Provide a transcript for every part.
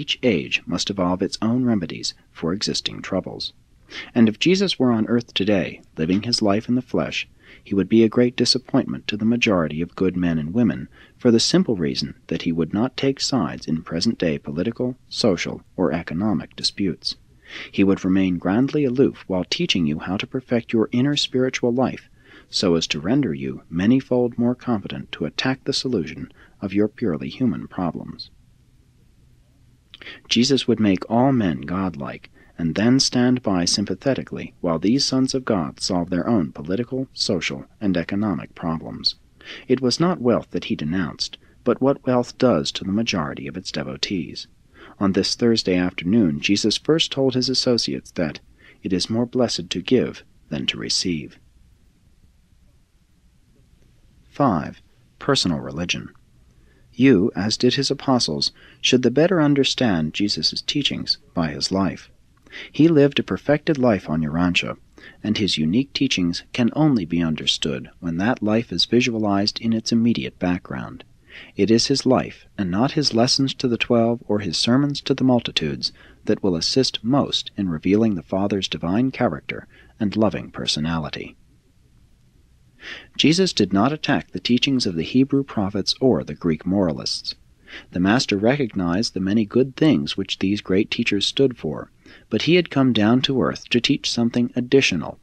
each age must evolve its own remedies for existing troubles. And if Jesus were on earth today, living his life in the flesh, he would be a great disappointment to the majority of good men and women, for the simple reason that he would not take sides in present-day political, social, or economic disputes. He would remain grandly aloof while teaching you how to perfect your inner spiritual life, so as to render you manyfold more competent to attack the solution of your purely human problems. Jesus would make all men godlike, and then stand by sympathetically while these sons of God solve their own political, social, and economic problems. It was not wealth that he denounced, but what wealth does to the majority of its devotees. On this Thursday afternoon, Jesus first told his associates that it is more blessed to give than to receive. 5. Personal religion. You, as did his apostles, should the better understand Jesus' teachings by his life. He lived a perfected life on Urantia, and his unique teachings can only be understood when that life is visualized in its immediate background. It is his life, and not his lessons to the 12 or his sermons to the multitudes, that will assist most in revealing the Father's divine character and loving personality. Jesus did not attack the teachings of the Hebrew prophets or the Greek moralists. The Master recognized the many good things which these great teachers stood for, but he had come down to earth to teach something additional,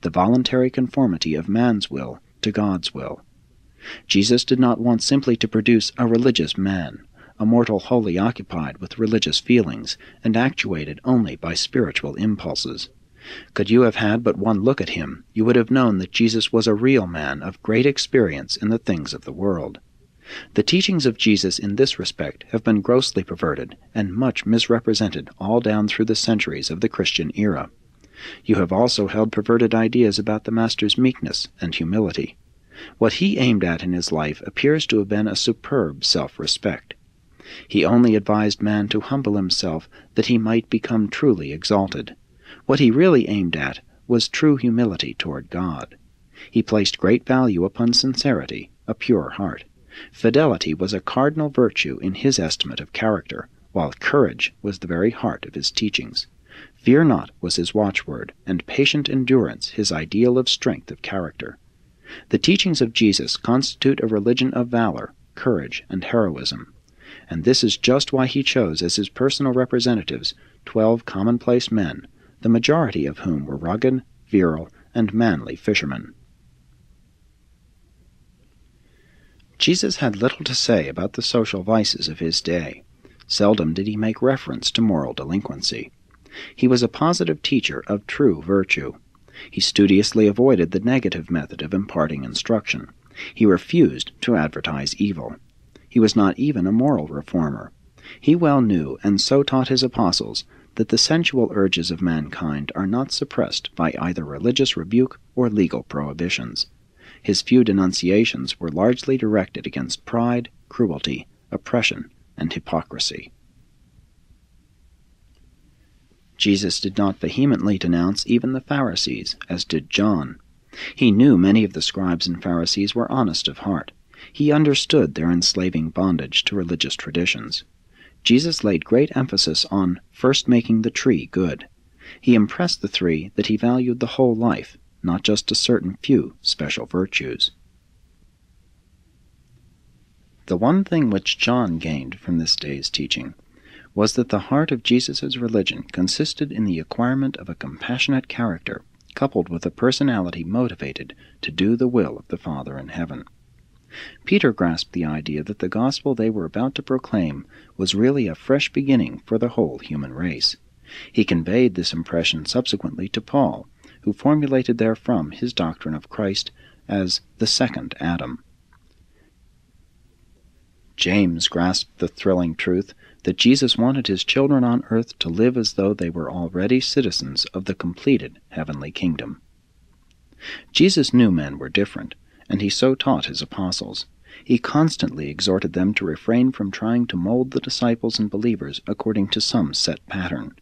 the voluntary conformity of man's will to God's will. Jesus did not want simply to produce a religious man, a mortal wholly occupied with religious feelings and actuated only by spiritual impulses. Could you have had but one look at him, you would have known that Jesus was a real man of great experience in the things of the world. The teachings of Jesus in this respect have been grossly perverted and much misrepresented all down through the centuries of the Christian era. You have also held perverted ideas about the Master's meekness and humility. What he aimed at in his life appears to have been a superb self-respect. He only advised man to humble himself that he might become truly exalted. What he really aimed at was true humility toward God. He placed great value upon sincerity, a pure heart. Fidelity was a cardinal virtue in his estimate of character, while courage was the very heart of his teachings. Fear not was his watchword, and patient endurance his ideal of strength of character. The teachings of Jesus constitute a religion of valor, courage, and heroism, and this is just why he chose as his personal representatives 12 commonplace men, the majority of whom were rugged, virile, and manly fishermen. Jesus had little to say about the social vices of his day. Seldom did he make reference to moral delinquency. He was a positive teacher of true virtue. He studiously avoided the negative method of imparting instruction. He refused to advertise evil. He was not even a moral reformer. He well knew, and so taught his apostles, that the sensual urges of mankind are not suppressed by either religious rebuke or legal prohibitions. His few denunciations were largely directed against pride, cruelty, oppression, and hypocrisy. Jesus did not vehemently denounce even the Pharisees, as did John. He knew many of the scribes and Pharisees were honest of heart. He understood their enslaving bondage to religious traditions. Jesus laid great emphasis on first making the tree good. He impressed the three that he valued the whole life, not just a certain few special virtues. The one thing which John gained from this day's teaching was that the heart of Jesus' religion consisted in the acquirement of a compassionate character, coupled with a personality motivated to do the will of the Father in heaven. Peter grasped the idea that the gospel they were about to proclaim was really a fresh beginning for the whole human race. He conveyed this impression subsequently to Paul, who formulated therefrom his doctrine of Christ as the second Adam. James grasped the thrilling truth that Jesus wanted his children on earth to live as though they were already citizens of the completed heavenly kingdom. Jesus knew men were different, and he so taught his apostles. He constantly exhorted them to refrain from trying to mold the disciples and believers according to some set pattern.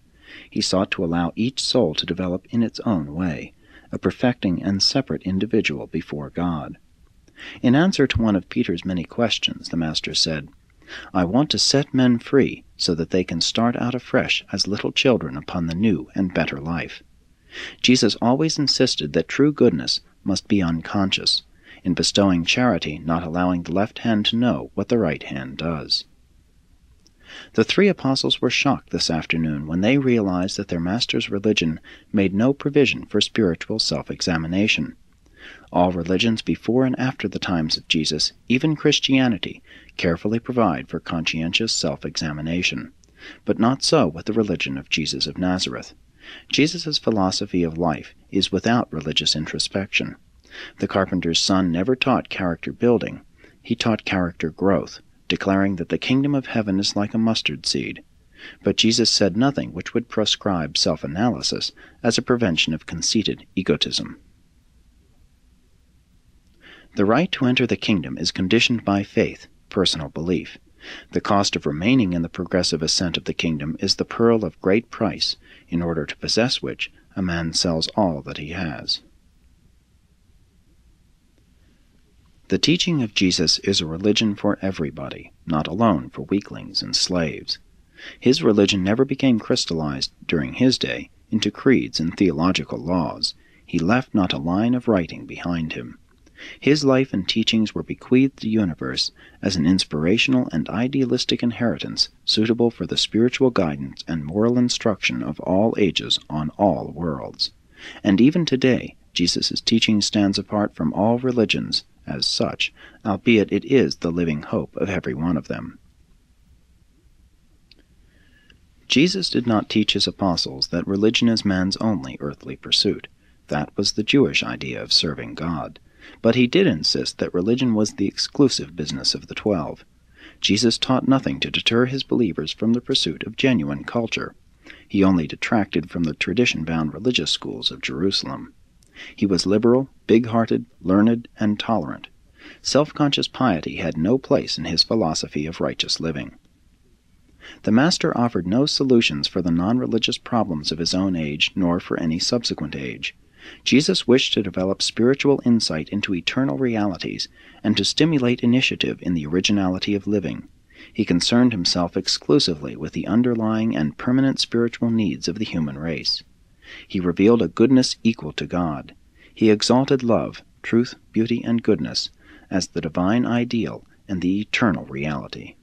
He sought to allow each soul to develop in its own way, a perfecting and separate individual before God. In answer to one of Peter's many questions, the Master said, I want to set men free so that they can start out afresh as little children upon the new and better life. Jesus always insisted that true goodness must be unconscious, in bestowing charity not allowing the left hand to know what the right hand does. The 3 apostles were shocked this afternoon when they realized that their Master's religion made no provision for spiritual self-examination. All religions before and after the times of Jesus, even Christianity, carefully provide for conscientious self-examination. But not so with the religion of Jesus of Nazareth. Jesus' philosophy of life is without religious introspection. The carpenter's son never taught character building. He taught character growth, declaring that the kingdom of heaven is like a mustard seed. But Jesus said nothing which would proscribe self-analysis as a prevention of conceited egotism. The right to enter the kingdom is conditioned by faith, personal belief. The cost of remaining in the progressive ascent of the kingdom is the pearl of great price, in order to possess which a man sells all that he has. The teaching of Jesus is a religion for everybody, not alone for weaklings and slaves. His religion never became crystallized, during his day, into creeds and theological laws. He left not a line of writing behind him. His life and teachings were bequeathed to the universe as an inspirational and idealistic inheritance suitable for the spiritual guidance and moral instruction of all ages on all worlds. And even today, Jesus' teaching stands apart from all religions as such, albeit it is the living hope of every one of them. Jesus did not teach his apostles that religion is man's only earthly pursuit. That was the Jewish idea of serving God. But he did insist that religion was the exclusive business of the 12. Jesus taught nothing to deter his believers from the pursuit of genuine culture. He only detracted from the tradition-bound religious schools of Jerusalem. He was liberal, big-hearted, learned, and tolerant. Self-conscious piety had no place in his philosophy of righteous living. The Master offered no solutions for the non-religious problems of his own age nor for any subsequent age. Jesus wished to develop spiritual insight into eternal realities and to stimulate initiative in the originality of living. He concerned himself exclusively with the underlying and permanent spiritual needs of the human race. He revealed a goodness equal to God. He exalted love, truth, beauty, and goodness as the divine ideal and the eternal reality.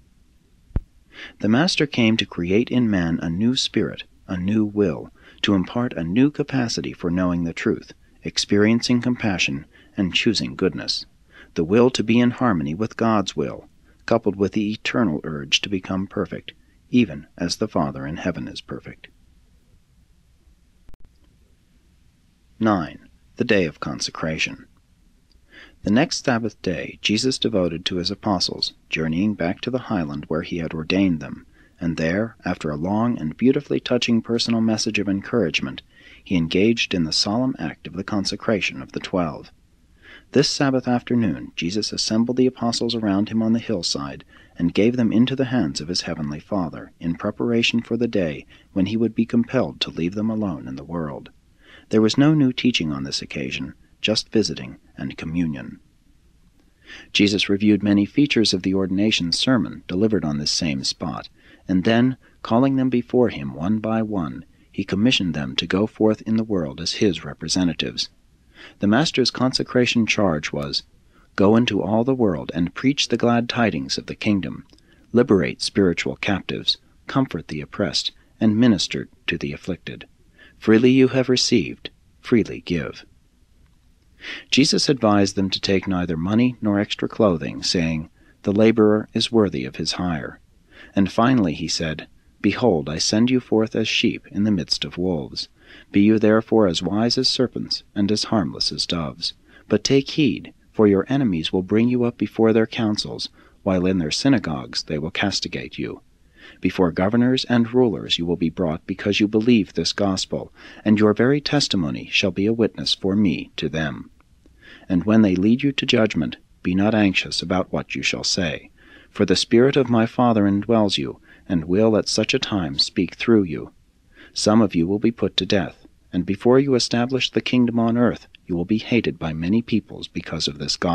The Master came to create in man a new spirit, a new will, to impart a new capacity for knowing the truth, experiencing compassion, and choosing goodness, the will to be in harmony with God's will, coupled with the eternal urge to become perfect, even as the Father in heaven is perfect. 9. The Day of Consecration. The next Sabbath day Jesus devoted to his apostles, journeying back to the highland where he had ordained them, and there, after a long and beautifully touching personal message of encouragement, he engaged in the solemn act of the consecration of the 12. This Sabbath afternoon Jesus assembled the apostles around him on the hillside, and gave them into the hands of his heavenly Father, in preparation for the day when he would be compelled to leave them alone in the world. There was no new teaching on this occasion, just visiting and communion. Jesus reviewed many features of the ordination sermon delivered on this same spot, and then, calling them before him one by one, he commissioned them to go forth in the world as his representatives. The Master's consecration charge was, "Go into all the world and preach the glad tidings of the kingdom, liberate spiritual captives, comfort the oppressed, and minister to the afflicted. Freely you have received, freely give." Jesus advised them to take neither money nor extra clothing, saying, "The laborer is worthy of his hire." And finally he said, "Behold, I send you forth as sheep in the midst of wolves. Be you therefore as wise as serpents, and as harmless as doves. But take heed, for your enemies will bring you up before their councils, while in their synagogues they will castigate you. Before governors and rulers you will be brought because you believe this gospel, and your very testimony shall be a witness for me to them. And when they lead you to judgment, be not anxious about what you shall say. For the Spirit of my Father indwells you, and will at such a time speak through you. Some of you will be put to death, and before you establish the kingdom on earth, you will be hated by many peoples because of this gospel.